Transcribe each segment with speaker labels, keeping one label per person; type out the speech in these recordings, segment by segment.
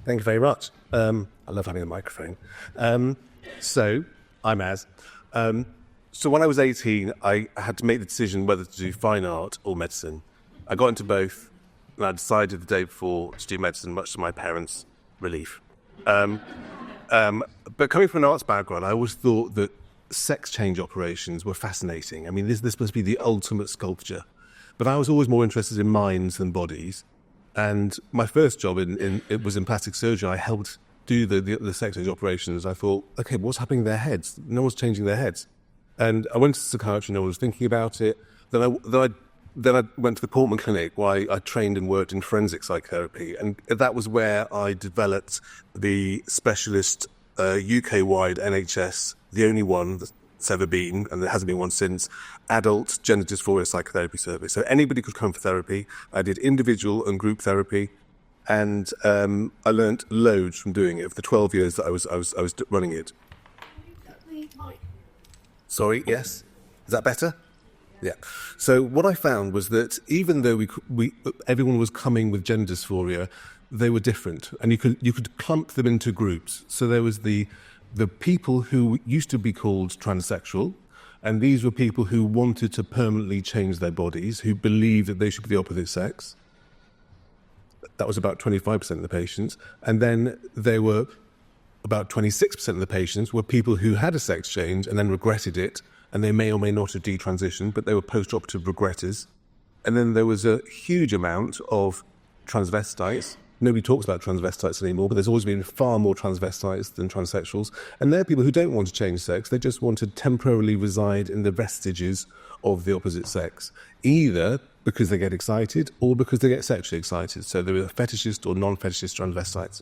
Speaker 1: Thank you very much. I love having a microphone. So, I'm Az. So when I was 18, I had to make the decision whether to do fine art or medicine. I got into both, and I decided the day before to do medicine, much to my parents' relief. But coming from an arts background, I always thought that sex change operations were fascinating. I mean, this must be the ultimate sculpture. But I was always more interested in minds than bodies. And my first job it was in plastic surgery. I helped do the sex change operations. I thought, okay, what's happening to their heads? No one's changing their heads. And I went to psychiatry, no one was thinking about it. Then I went to the Portman Clinic, where I trained and worked in forensic psychotherapy. And that was where I developed the specialist UK-wide NHS, the only one that's ever been, and there hasn't been one since, adult gender dysphoria psychotherapy service. So anybody could come for therapy. I did individual and group therapy, and I learnt loads from doing it for the 12 years that I was running it. Sorry, yes? Is that better? Yeah. So what I found was that even though everyone was coming with gender dysphoria, they were different, and you could clump them into groups. So there was the people who used to be called transsexual, and these were people who wanted to permanently change their bodies, who believed that they should be the opposite sex. That was about 25% of the patients. And then there were about 26% of the patients were people who had a sex change and then regretted it, and they may or may not have detransitioned, but they were post-operative regretters. And then there was a huge amount of transvestites. Nobody talks about transvestites anymore, but there's always been far more transvestites than transsexuals. And they're people who don't want to change sex. They just want to temporarily reside in the vestiges of the opposite sex, either because they get excited or because they get sexually excited. So there were fetishist or non-fetishist transvestites.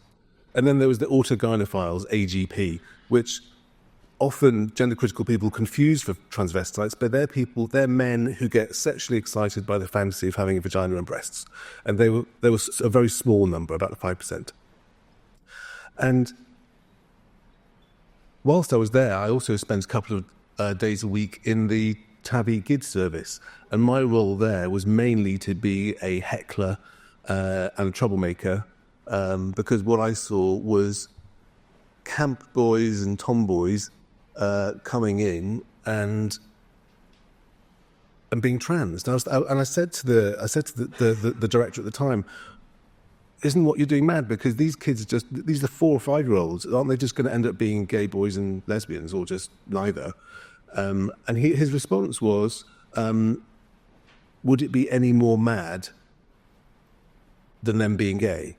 Speaker 1: And then there was the autogynephiles, AGP, which often gender-critical people confuse for transvestites, but they're men who get sexually excited by the fantasy of having a vagina and breasts. And there was a very small number, about 5%. And whilst I was there, I also spent a couple of days a week in the TAVI GID service. And my role there was mainly to be a heckler and a troublemaker, because what I saw was camp boys and tomboys coming in and being trans. And I said to the director at the time, isn't what you're doing mad? Because these kids these are 4 or 5 year olds. Aren't they just going to end up being gay boys and lesbians, or just neither? And his response was, would it be any more mad than them being gay?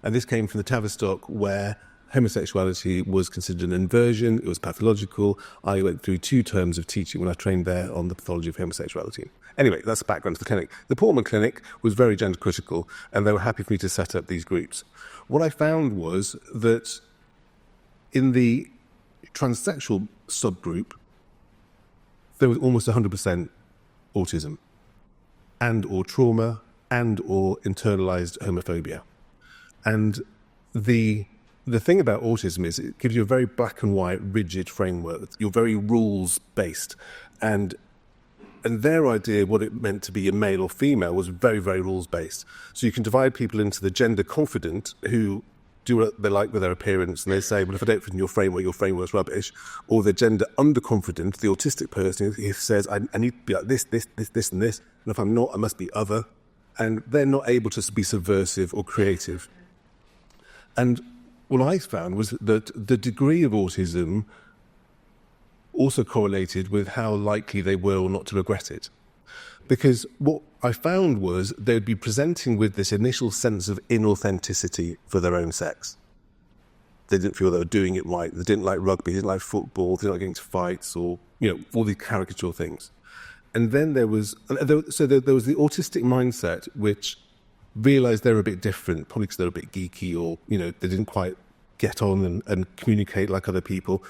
Speaker 1: And this came from the Tavistock, where homosexuality was considered an inversion, it was pathological. I went through 2 terms of teaching when I trained there on the pathology of homosexuality. Anyway, that's the background to the clinic. The Portman Clinic was very gender critical, and they were happy for me to set up these groups. What I found was that in the transsexual subgroup, there was almost 100% autism, and or trauma, and or internalized homophobia. And the thing about autism is it gives you a very black and white, rigid framework. You're very rules-based. And their idea of what it meant to be a male or female was very, very rules-based. So you can divide people into the gender confident, who do what they like with their appearance, and they say, well, if I don't fit in your framework's rubbish. Or the gender underconfident, the autistic person, who says, I need to be like this, and this. And if I'm not, I must be other. And they're not able to be subversive or creative. And what I found was that the degree of autism also correlated with how likely they were or not to regret it. Because what I found was they'd be presenting with this initial sense of inauthenticity for their own sex. They didn't feel they were doing it right. They didn't like rugby, they didn't like football, they didn't like getting to fights, or, all these caricature things. And then there was the autistic mindset, which realised they were a bit different, probably because they were a bit geeky, or, they didn't quite get on and communicate like other people.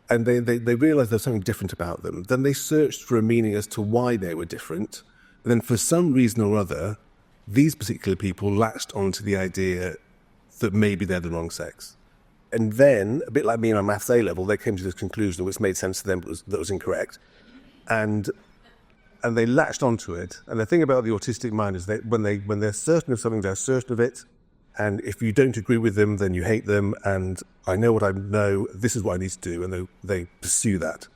Speaker 1: And they realised there was something different about them. Then they searched for a meaning as to why they were different. And then for some reason or other, these particular people latched onto the idea that maybe they're the wrong sex. And then, a bit like me in my maths A level, they came to this conclusion which made sense to them, but that was incorrect. And they latched onto it. And the thing about the autistic mind is that when they're certain of something, they're certain of it. And if you don't agree with them, then you hate them. And I know what I know. This is what I need to do. And they pursue that.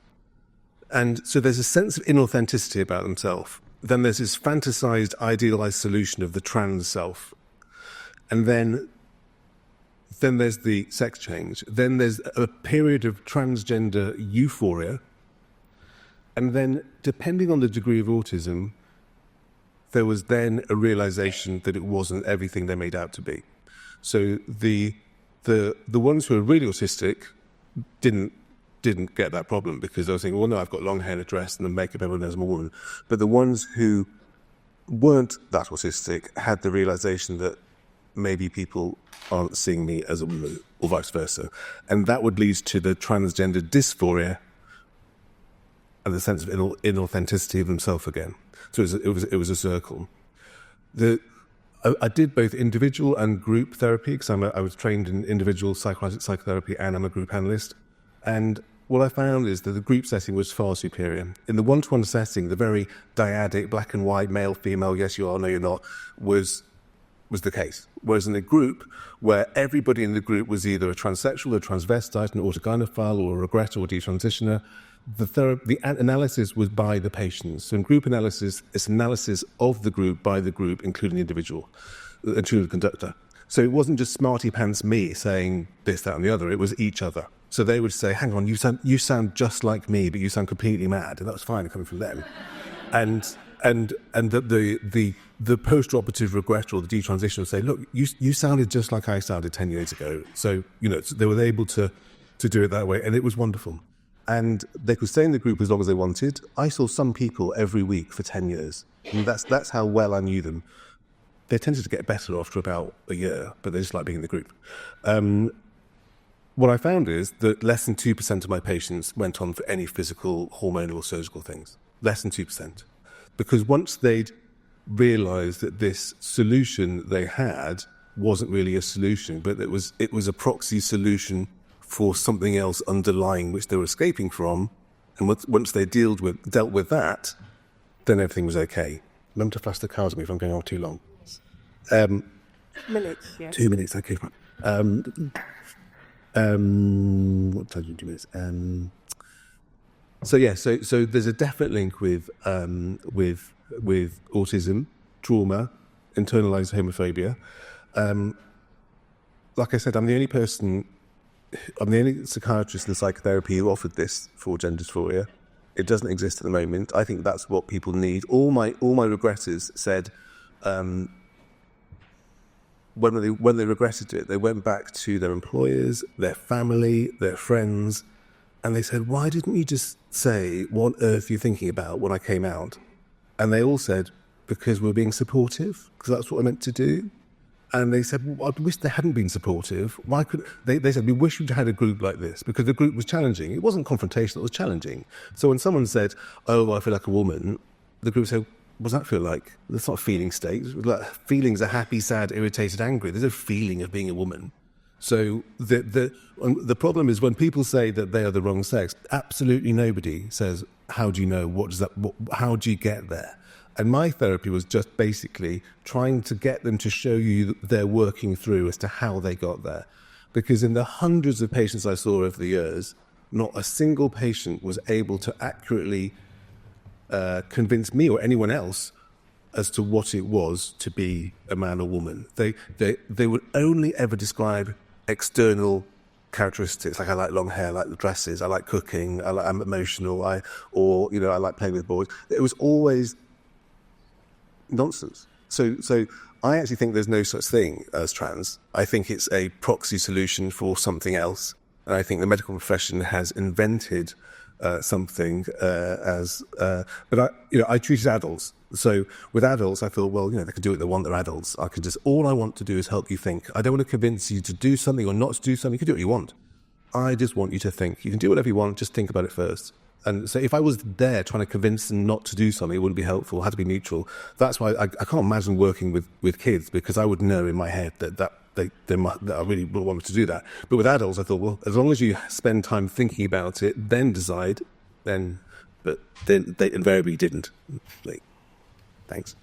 Speaker 1: And so there's a sense of inauthenticity about themselves. Then there's this fantasized, idealized solution of the trans self. And then there's the sex change. Then there's a period of transgender euphoria. And then, depending on the degree of autism, there was then a realization that it wasn't everything they made out to be. So the ones who are really autistic didn't get that problem because they were thinking, well, no, I've got long hair and a dress and the makeup, everyone knows I'm a woman. But the ones who weren't that autistic had the realization that maybe people aren't seeing me as a woman or vice versa. And that would lead to the transgender dysphoria and the sense of inauthenticity of themselves again. So it was a circle. I did both individual and group therapy because I was trained in individual psychotherapy and I'm a group analyst. And what I found is that the group setting was far superior. In the one-to-one setting, the very dyadic, black and white, male, female, yes you are, no you're not, was the case. Whereas in a group where everybody in the group was either a transsexual, a transvestite, an autogynephile, or a regretter or detransitioner, the analysis was by the patients. So in group analysis, it's analysis of the group by the group, including the individual, including the conductor. So it wasn't just smarty pants me saying this, that, and the other. It was each other. So they would say, "Hang on, you sound just like me, but you sound completely mad," and that was fine coming from them. And the post-operative regretter or the detransition would say, "Look, you sounded just like I sounded 10 years ago." So they were able to do it that way, and it was wonderful. And they could stay in the group as long as they wanted. I saw some people every week for 10 years. And that's how well I knew them. They tended to get better after about a year, but they just like being in the group. What I found is that less than 2% of my patients went on for any physical, hormonal, or surgical things. Less than 2%. Because once they'd realised that this solution they had wasn't really a solution, but it was a proxy solution for something else underlying which they were escaping from, and once they dealt with that, then everything was okay. Remember to flash the cards at me if I'm going on too long.
Speaker 2: Minutes, yes.
Speaker 1: 2 minutes, okay, fine. What time do you do minutes? So there's a definite link with autism, trauma, internalized homophobia. Like I said, I'm the only psychiatrist in psychotherapy who offered this for gender dysphoria. It doesn't exist at the moment. I think that's what people need. All my regretters said when they regretted it, they went back to their employers, their family, their friends, and they said, "Why didn't you just say what on earth you're thinking about when I came out?" And they all said, "Because we're being supportive, because that's what I meant to do." And they said, "Well, I wish they hadn't been supportive. Why could they said, "We wish we'd had a group like this," because the group was challenging. It wasn't confrontational, it was challenging. So when someone said, "Oh, I feel like a woman," the group said, "What does that feel like?" That's not a feeling state. Like, feelings are happy, sad, irritated, angry. There's no feeling of being a woman. So the problem is when people say that they are the wrong sex, absolutely nobody says, "How do you know? How do you get there?" And my therapy was just basically trying to get them to show you that they're working through as to how they got there. Because in the hundreds of patients I saw over the years, not a single patient was able to accurately convince me or anyone else as to what it was to be a man or woman. They would only ever describe external characteristics, like I like long hair, I like the dresses, I like cooking, I'm emotional, I like playing with boys. It was always nonsense. So I actually think there's no such thing as trans. I think it's a proxy solution for something else. And I think the medical profession has invented something but I treated adults. So with adults, I thought, well, they can do what they want, they're adults. All I want to do is help you think. I don't want to convince you to do something or not to do something. You can do what you want. I just want you to think. You can do whatever you want, just think about it first. And so if I was there trying to convince them not to do something, it wouldn't be helpful. It had to be neutral. That's why I can't imagine working with kids, because I would know in my head that I really wouldn't want them to do that. But with adults, I thought, well, as long as you spend time thinking about it, then decide, but then they invariably didn't. Thanks.